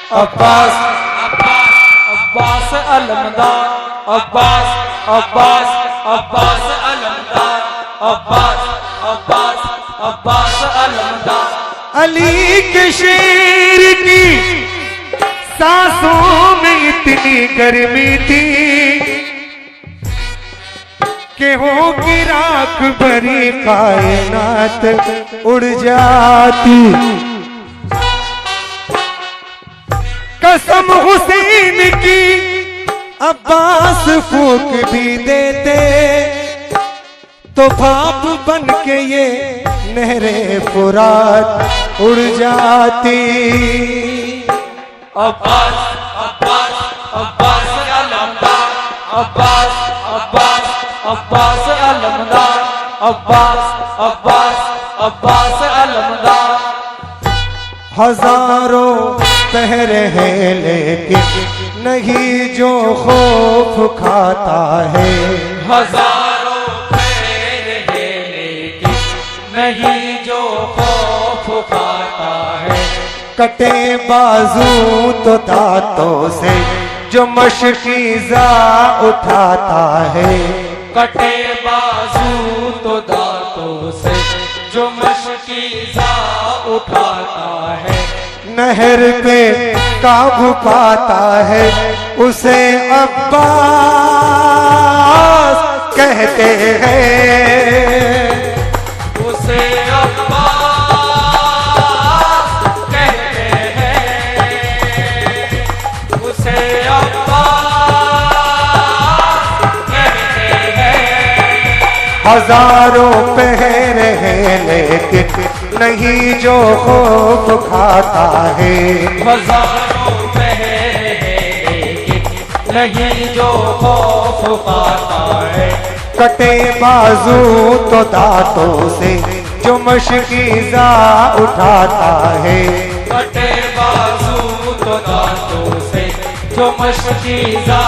अब्बास अब्बास अलमदार, अब्बास अब्बास अब्बास अलमदार, अब्बास अब्बास अब्बास अलमदार। अली के शेर की सांसों में इतनी गर्मी थी कि हो की राख भरी कायनात उड़ जाती। कसम हुसैन की अब्बास फूक भी देते तो भाप बन के ये नहरे फुरात उड़ जाती। अब्बास अब्बास अब्बास अलमदार, अब्बास अब्बास अब्बास अलमदार, अब्बास अब्बास अब्बास अलमदार। हजारों पहरे हैं लेकिन नहीं जो खौफ खाता है। हजारों पहरे हैं लेकिन नहीं जो खौफ खाता है। कटे बाजू तो दांतों से जो मशकीज़ा उठाता है। कटे बाजू तो दांतों से जो मशकीज़ा उठाता है। नहर पे काबू पाता है उसे अब्बास कहते हैं। उसे अब्बास कहते हैं, उसे अब्बास कहते हैं। हजारों पहरे हैं लेकिन नहीं जो खौफ खाता है। हजारों पहरे हैं लेकिन नहीं जो खौफ खाता है। कटे बाजू तो दांतों से जो मशकीज़ा उठाता है। कटे बाजू तो दांतों से जो मशकीज़ा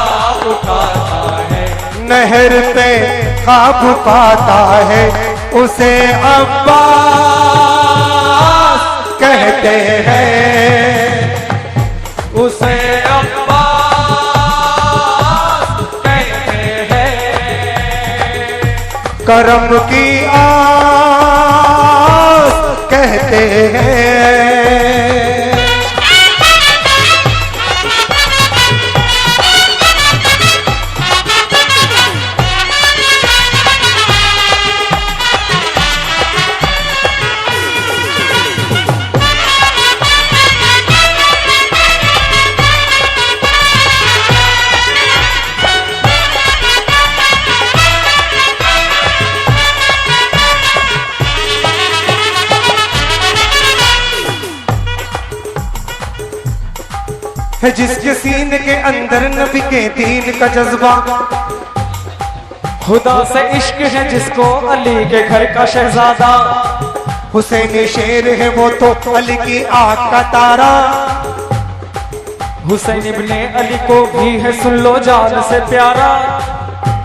उठाता है। नहर पे काबू पाता है उसे अब्बास कहते हैं। उसे अब्बास कहते हैं। करम की आस कहते हैं। है जिसके सीने के अंदर नबी के दीन का जज्बा। खुदा से इश्क है जिसको अली के घर का शहजादा। हुसैन शेर है वो तो अली की आँख का तारा। हुसैन इब्ने अली को भी है सुन लो जान से प्यारा।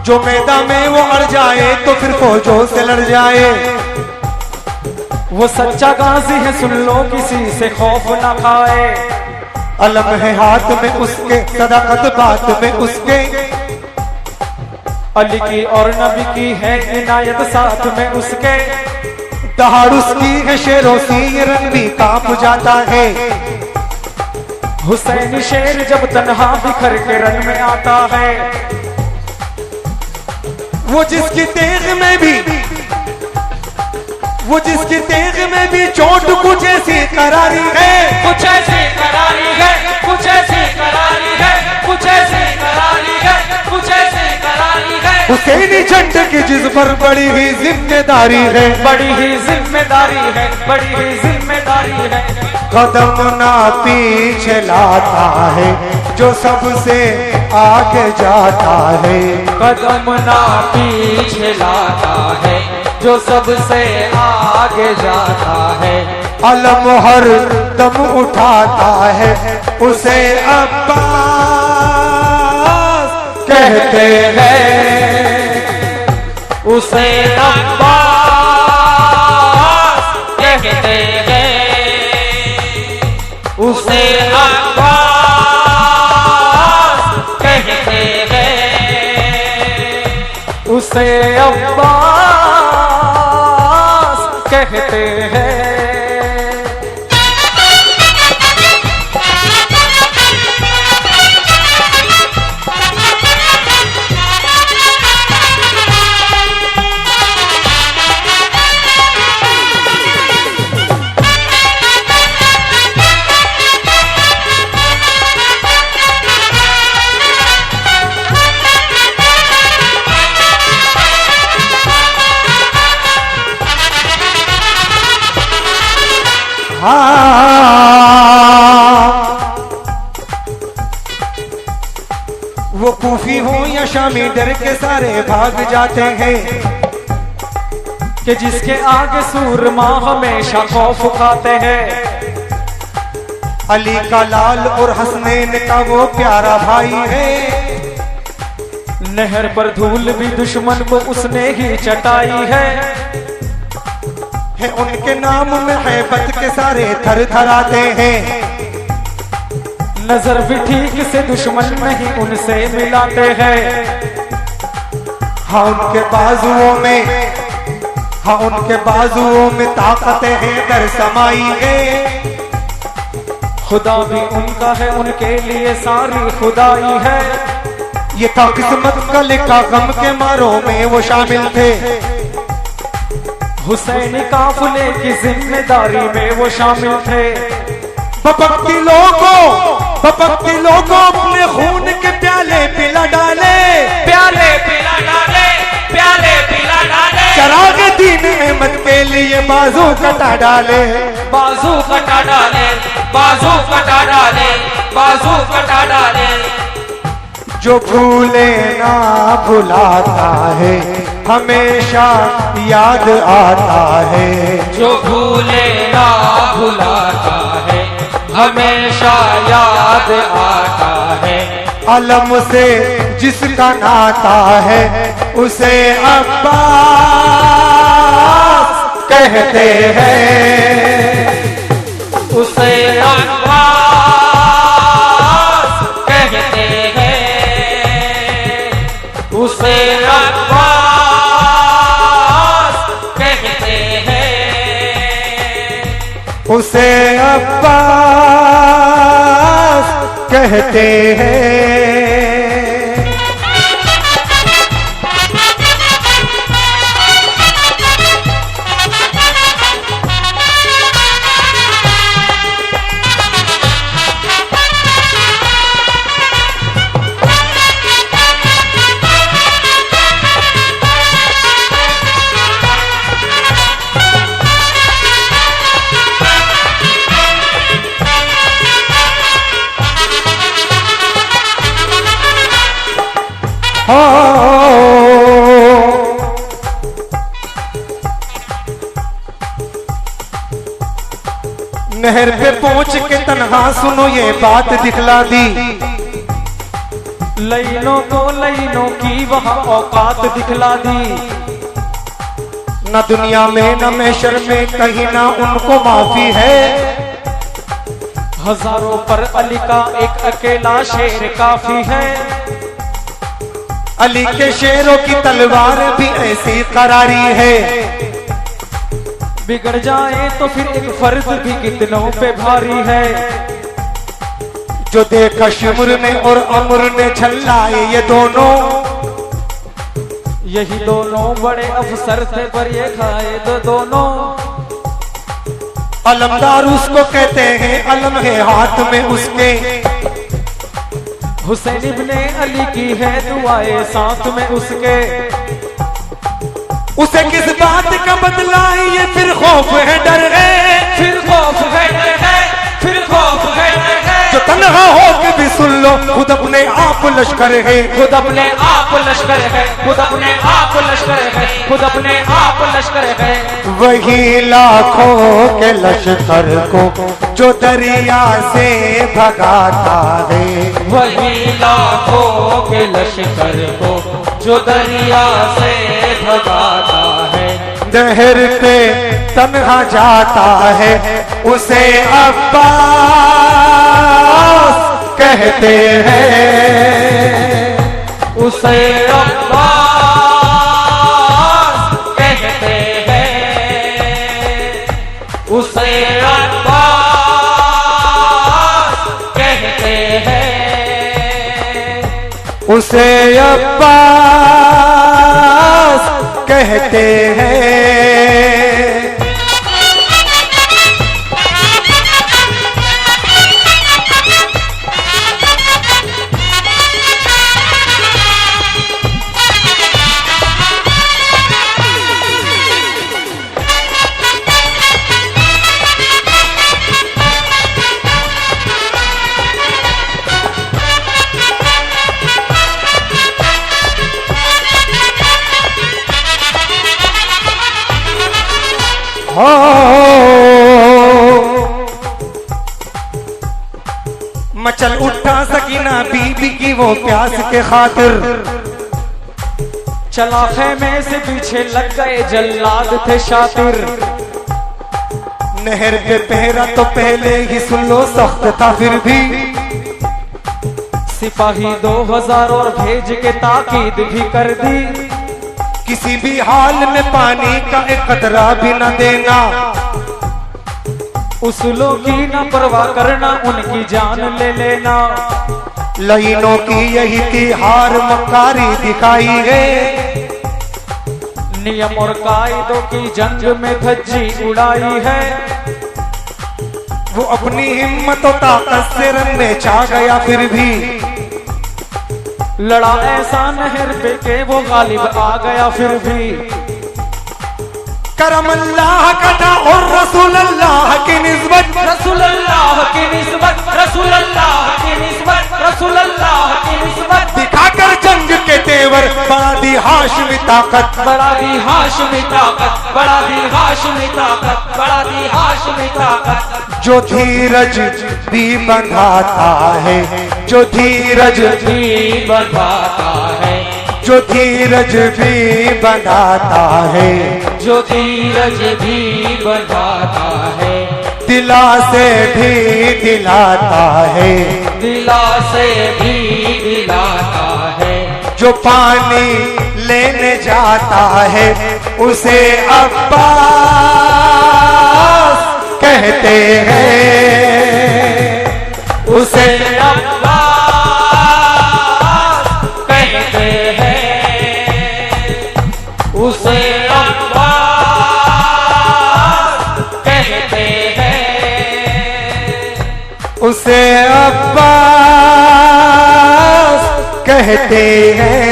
जो मैदान में वो अड़ जाए तो फिर फौजों से लड़ जाए। वो सच्चा गाजी है सुन लो किसी से खौफ ना खाए। अलम है हाथ में उसके सदाकत बात में उसके। अली की और नबी की है इनायत साथ में उसके। दहाड़ उसकी है शेरों सी ये रंग भी कांप जाता है। हुसैन शेर जब तन्हा बिखर के रन में आता है। वो जिसकी तेग में भी चोट कुछ ऐसी करारी है। कुछ ऐसी करारी है, कुछ ऐसी करारी है, कुछ ऐसी करारी है, कुछ ऐसी करारी है। हुसैनी झंड की जिस पर बड़ी ही जिम्मेदारी है। बड़ी ही जिम्मेदारी है, बड़ी ही जिम्मेदारी है। कदम ना पीछे लाता है जो सबसे आगे जाता है। कदम ना पीछे लाता है जो सबसे आगे जाता है। अलम हर दम उठाता है उसे अब्बास कहते हैं। उसे अब्बास कहते हैं। उसे अब्बास उसे अब्बास कहते हैं। वो कूफी हो या शामी डर के सारे भाग जाते हैं कि जिसके आगे सूरमा हमेशा खौफ खाते हैं। अली का लाल और हसनैन का वो प्यारा भाई है। नहर पर धूल भी दुश्मन को उसने ही चटाई है। उनके नाम में हैबत के सारे थर थर आते हैं। नजर भी ठीक से दुश्मन नहीं उनसे मिलाते हैं। हाँ उनके बाजुओं में ताकत है दर समाई है। खुदा भी उनका है, उनके लिए सारी खुदाई है। ये था किस्मत का लिखा, गम के मारों में वो शामिल थे। हुसैनी काफिले की जिम्मेदारी में वो शामिल थे। बपकती लोगों अपने खून के प्याले पिला डाले, चराग दीन अहमद के लिए बाजू कटा डाले। जो भूले ना भुलाता है हमेशा याद आता है। जो भूले ना भुलाता है हमेशा याद आता है। अलम से जिसका नाता है उसे अब्बास कहते हैं। उसे अब्बास कहते हैं। उसे अब्बास कहते हैं। उसे अब्बास कहते हैं। नहर पे पहुंच के तन्हा सुनो ये बात दिखला दी। लाइनों की वहां औकात दिखला दी। न दुनिया में न महशर में कहीं ना उनको माफी है। हजारों पर अली का एक अकेला शेर काफी है। अली के शेरों की तलवार भी ऐसी करारी है। बिगड़ जाए तो फिर एक फर्ज भी कितनों पे भारी है। जो देखा शिमर ने और अमर ने झल्लाए ये दोनों, यही दोनों बड़े अफसर थे पर ये खाए तो दोनों। अलमदार उसको कहते हैं, अलम है हाथ में उसके। हुसैन इब्ने अली की है दुआएं साथ में उसके। उसे किस बात का बदला है ये फिर खौफ है डर है। फिर खौफ है डर है। फिर खौफ है डर है। जो तन्हा हो के भी सुन लो खुद अपने आप लश्कर है। खुद अपने आप लश्कर है। खुद अपने आप लश्कर है। खुद अपने आप लश्कर है। वही लाखों के लश्कर को जो दरिया से भगाता है। वही लाखों के लश्कर को जो दरिया से भगाता है। नहर पे तन्हा जाता है उसे अब्बास कहते हैं। उसे अब्बास उसे अब्बास कहते हैं। मचल उठा सकीना बीबी की वो प्यास के खातिर, चला खेमे से पीछे लग गए जल्लाद थे शातिर। नहर पे पहरा तो पहले ही सुन लो सख्त था फिर भी, सिपाही 2000 और भेज के ताकीद भी कर दी। किसी भी हाल में पानी का एक कतरा भी न देना, उसूलों की न परवाह करना, उनकी जान ले लेना। लाइनों की यही तिहार मक्कारी दिखाई है, नियम और कायदों की जंग में धज्जी उड़ाई है। वो अपनी हिम्मत और ताकत से रन में छा गया फिर भी, लड़ा ऐसा नहर पे के वो गालिब आ गया फिर भी। करम अल्लाह का था और रसूल अल्लाह की निस्बत, रसूल अल्लाह की निस्बत, रसूल अल्लाह की निस्बत, रसूल अल्लाह की निस्बत। दिखाकर जंग के तेवर बढ़ा दी हाशमी ताकत, बढ़ा दी हाशमी ताकत, बढ़ा दी हाशमी ताकत, बढ़ा दी हाशमी ताकत। जो धीरज भी बंधाता है, जो धीरज भी बंधाता है, जो धीरज भी बंधाता है, जो धीरज भी बंधाता है। दिला से भी दिलाता है, दिला से भी दिलाता है। जो पानी लेने जाता है उसे अब्बास कहते हैं, उसे अब्बास कहते हैं, उसे अब्बास कहते हैं, उसे अब्बास कहते हैं।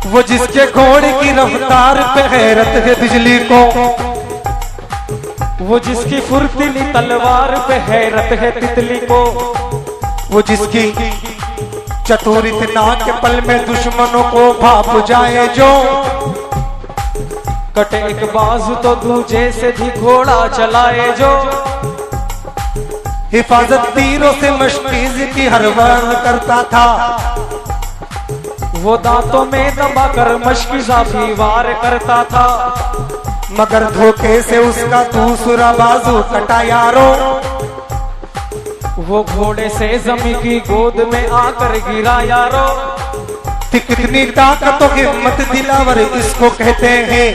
वो जिसके घोड़े की रफ्तार पे हैरत है बिजली को, वो जिसकी फुर्तीली तलवार पे हैरत है तितली को, वो जिसकी चतुर इतना के पल में दुश्मनों को भाप जाए जो, कटे एक बाजू तो दूजे से भी घोड़ा चलाए जो, हिफाजत तीरों से मशकीज की हर वार करता था, वो दांतों में दबाकर मशकीज़ा भी वार करता था। मगर धोखे से उसका दूसरा बाजू कटा यारो, वो घोड़े से जमी की गोद में आकर गिरा यारो। कितनी ताकत और हिम्मत दिलावर इसको कहते हैं,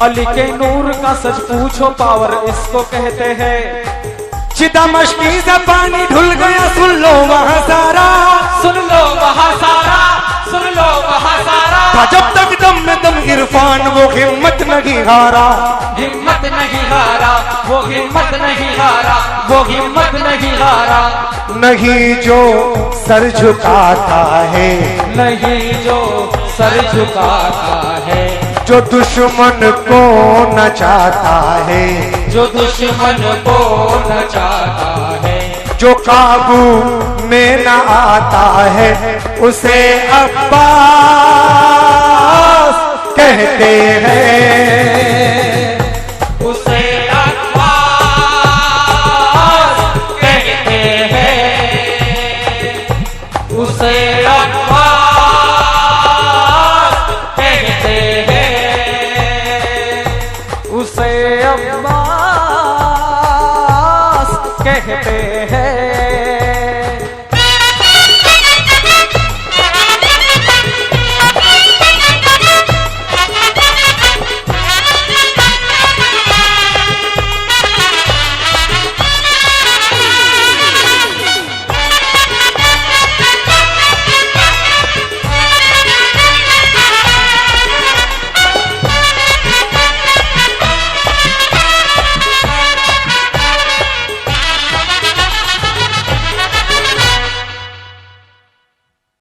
अली के नूर का सच पूछो पावर इसको कहते हैं। चिता मशकीज़ा पानी ढुल गया सुन लो वहाँ सारा, सुन लो वहाँ सारा, सुन लो वहाँ सारा। था जब तक दम में दम इरफान वो हिम्मत नहीं हारा, हिम्मत नहीं हारा, वो हिम्मत नहीं हारा, वो हिम्मत नहीं हारा। नहीं जो सर झुकाता है, नहीं जो सर झुकाता है, जो दुश्मन को नचाता है, जो दुश्मन को नचाता है, जो काबू में न आता है उसे अब्बास कहते हैं।